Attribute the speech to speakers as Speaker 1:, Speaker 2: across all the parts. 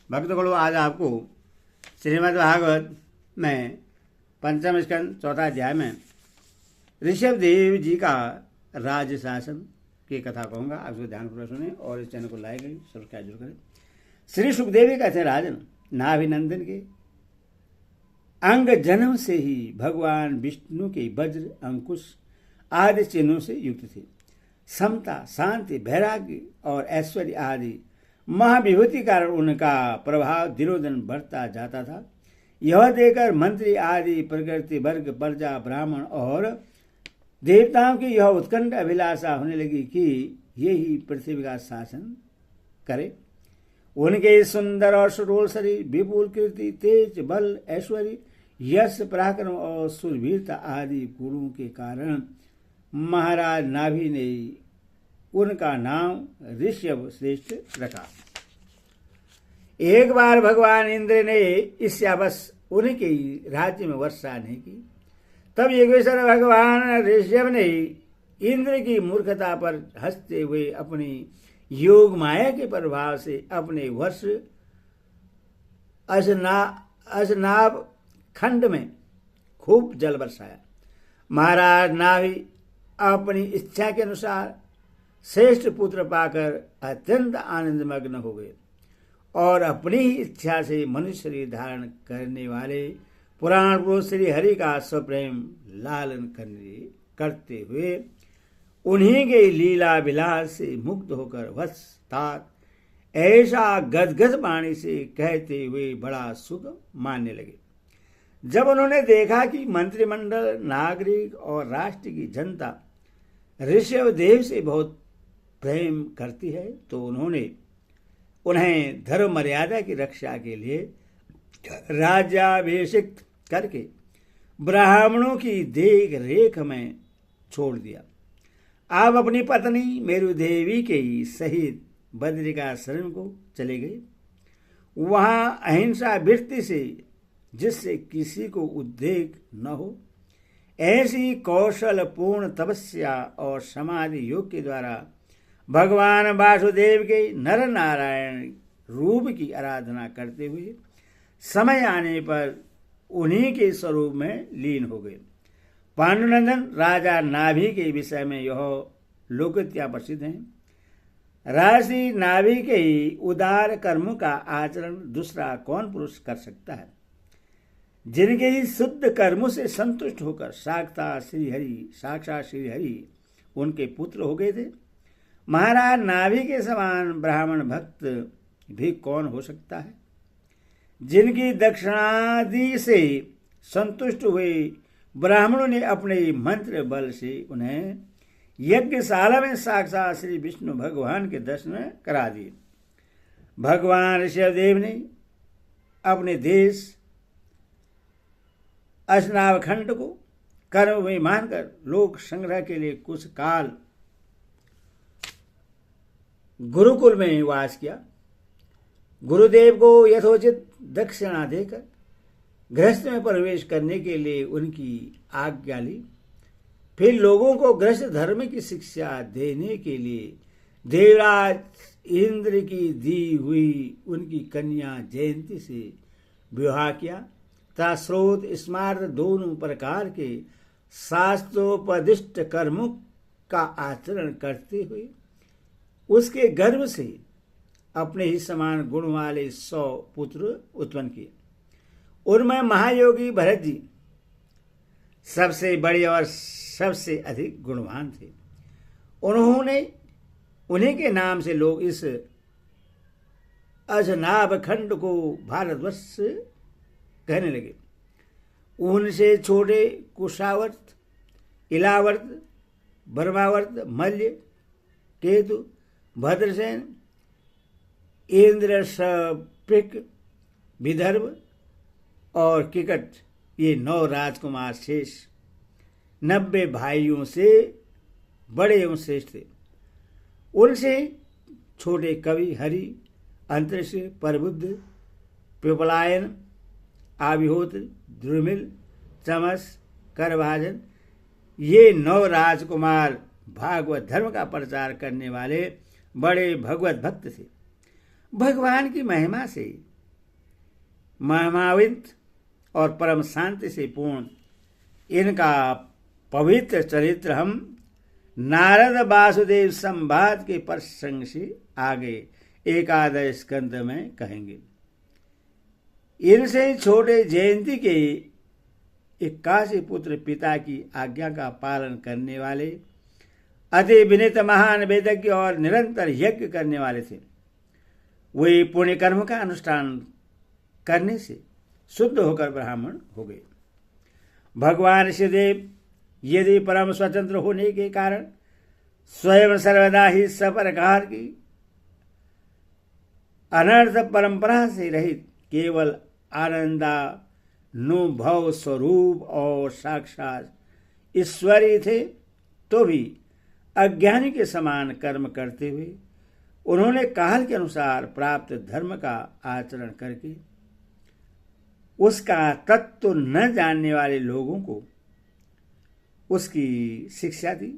Speaker 1: भक्तगणों, आज आपको श्रीमद् भागवत में पंचम स्कंद चौथा अध्याय में ऋषभ देव जी का राज्य शासन की कथा कहूँगा। आप उसको ध्यानपूर्वक सुने और इस चैनल को लाइक करें, सब्सक्राइब जरूर करें। श्री सुखदेव कहते हैं, राजन, नाभिनंदन के अंग जन्म से ही भगवान विष्णु के वज्र, अंकुश आदि चिन्हों से युक्त थे। समता, शांति, वैराग्य और ऐश्वर्य आदि महाविभूति कारण उनका प्रभाव दिनोदिन बढ़ता जाता था। यह देखकर मंत्री आदि प्रकृति वर्ग, प्रजा, ब्राह्मण और देवताओं की यह उत्कंठ अभिलाषा होने लगी कि ये ही पृथ्वी का शासन करे। उनके सुंदर और सुडोल शरीर, विपुल कीर्ति, तेज, बल, ऐश्वर्य, यश, पराक्रम और शूरवीरता आदि गुणों के कारण महाराज नाभि ने उनका नाम ऋषभ श्रेष्ठ रखा। एक बार भगवान इंद्र ने ईर्ष्यावश उनके राज्य में वर्षा नहीं की। तब योगेश्वर भगवान ऋषभ ने इंद्र की मूर्खता पर हंसते हुए अपनी योग माया के प्रभाव से अपने वर्ष अजनाब खंड में खूब जल बरसाया। महाराज नाभि अपनी इच्छा के अनुसार श्रेष्ठ पुत्र पाकर अत्यंत आनंदमग्न हो गए और अपनी ही इच्छा से मनुष्य शरीर धारण करने वाले पुराण पुरुष श्री हरि का स्वप्रेम लालन करते हुए उन्हीं के लीला विलास से मुक्त होकर वत्स तात ऐसा गदगद वाणी से कहते हुए बड़ा सुख मानने लगे। जब उन्होंने देखा कि मंत्रिमंडल, नागरिक और राष्ट्र की जनता ऋषभ देव से बहुत प्रेम करती है, तो उन्होंने उन्हें धर्म मर्यादा की रक्षा के लिए राज्याभिषिक्त करके ब्राह्मणों की देख रेख में छोड़ दिया। आप अपनी पत्नी मेरु देवी के सहित बद्रिकाश्रम को चले गए। वहां अहिंसा वृत्ति से, जिससे किसी को उद्वेग न हो, ऐसी कौशल पूर्ण तपस्या और समाधि योग के द्वारा भगवान वासुदेव के नर नारायण रूप की आराधना करते हुए समय आने पर उन्हीं के स्वरूप में लीन हो गए। पांडुनंदन, राजा नाभि के विषय में यह लोकोक्तियां प्रसिद्ध हैं। राशि नाभि के ही उदार कर्मों का आचरण दूसरा कौन पुरुष कर सकता है। जिनके ही शुद्ध कर्मों से संतुष्ट होकर साक्षात श्री हरि उनके पुत्र हो गए थे। महाराज नाभि के समान ब्राह्मण भक्त भी कौन हो सकता है। जिनकी दक्षिणादि से संतुष्ट हुए ब्राह्मणों ने अपने मंत्र बल से उन्हें यज्ञशाला में साक्षात श्री विष्णु भगवान के दर्शन करा दिए। भगवान ऋषभदेव ने अपने देश अजनाब खंड को कर्म में मानकर लोक संग्रह के लिए कुछ काल गुरुकुल में वास किया। गुरुदेव को यथोचित दक्षिणा देकर गृहस्थ में प्रवेश करने के लिए उनकी आज्ञा ली। फिर लोगों को गृहस्थ धर्म की शिक्षा देने के लिए देवराज इंद्र की दी हुई उनकी कन्या जयंती से विवाह किया तथा स्रोत स्मार्त दोनों प्रकार के शास्त्रोपदिष्ट कर्मों का आचरण करते हुए उसके गर्भ से अपने ही समान गुण वाले 100 पुत्र उत्पन्न किए। उनमें महायोगी भरत जी सबसे बड़े और सबसे अधिक गुणवान थे। उन्हीं के नाम से लोग इस अजनाब खंड को भारतवर्ष कहने लगे। उनसे छोटे कुशावर्त, इलावर्त, ब्रह्मावर्त, मल्य, केतु, भद्रसेन, इंद्र, शपिक, विदर्भ और किकट, ये 9 राजकुमार शेष 90 भाइयों से बड़े एवं श्रेष्ठ थे। उनसे छोटे कवि हरि, अंतरिक्ष, प्रबुद्ध, पिपलायन, आविहोत्र, द्रुमिल, चमस, करभाजन, ये 9 राजकुमार भागवत धर्म का प्रचार करने वाले बड़े भगवत भक्त थे। भगवान की महिमा से महिमान्वित और परम शांति से पूर्ण इनका पवित्र चरित्र हम नारद वासुदेव संवाद के प्रसंग से आगे एकादश स्कंद में कहेंगे। इनसे छोटे जयंती के 81 पुत्र पिता की आज्ञा का पालन करने वाले अति विनीत महान वेदज्ञ और निरंतर यज्ञ करने वाले थे। वे पुण्य कर्म का अनुष्ठान करने से शुद्ध होकर ब्राह्मण हो गए। भगवान शिवदेव यदि परम स्वतंत्र होने के कारण स्वयं सर्वदा ही सब प्रकार की अनर्थ परंपरा से रहित केवल आनंदानुभव स्वरूप और साक्षात ईश्वरी थे, तो भी अज्ञानी के समान कर्म करते हुए उन्होंने काल के अनुसार प्राप्त धर्म का आचरण करके उसका तत्व न जानने वाले लोगों को उसकी शिक्षा दी।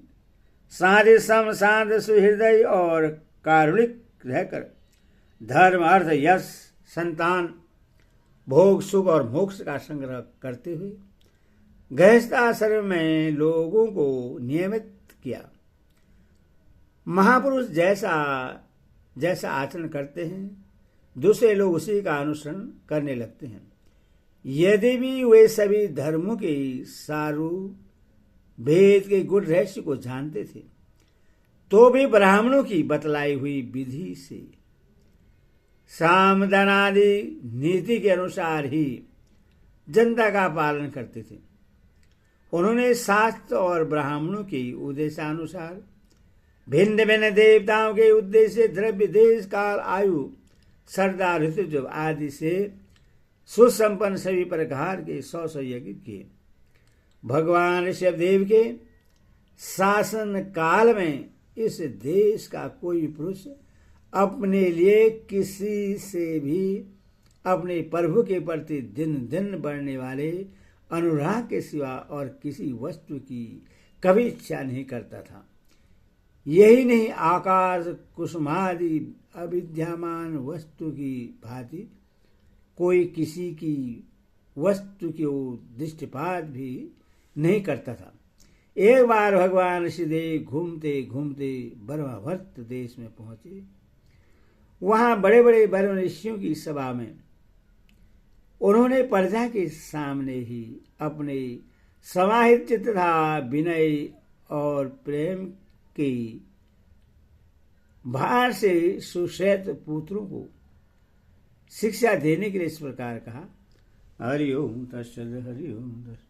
Speaker 1: साधे सम शांत सुहृदय और कारुणिक रहकर धर्म अर्थ यश संतान भोग सुख और मोक्ष का संग्रह करते हुए गृहस्थाश्रम में लोगों को नियमित किया। महापुरुष जैसा जैसा आचरण करते हैं दूसरे लोग उसी का अनुसरण करने लगते हैं। यदि भी वे सभी धर्मों के सारू भेद के गुण रहस्य को जानते थे, तो भी ब्राह्मणों की बतलाई हुई विधि से सामदानादि नीति के अनुसार ही जनता का पालन करते थे। उन्होंने शास्त्र और ब्राह्मणों के उद्देशानुसार भिन्न भिन्न देवताओं के उद्देश्य द्रव्य देश काल आयु श्रद्धा ऋतु आदि से सुसंपन्न सभी प्रकार के 100 यज्ञ किए। भगवान शिवदेव के शासन काल में इस देश का कोई पुरुष अपने लिए किसी से भी अपने प्रभु के प्रति दिन दिन बढ़ने वाले अनुराग के सिवा और किसी वस्तु की कभी इच्छा नहीं करता था। यही नहीं, आकाश कुसुमादि अविद्यमान वस्तु की भांति कोई किसी की वस्तु की दृष्टिपात भी नहीं करता था। एक बार भगवान श्रीदेव घूमते घूमते ब्रह्मावर्त देश में पहुंचे। वहां बड़े बड़े ब्रह्म ऋषियों की सभा में उन्होंने प्रजा के सामने ही अपने समाहित चित्त तथा विनय और प्रेम की भार से सुश्रेत पुत्रों को शिक्षा देने के लिए इस प्रकार कहा। हरि ओम तत्सत हरि ओम तत्सत।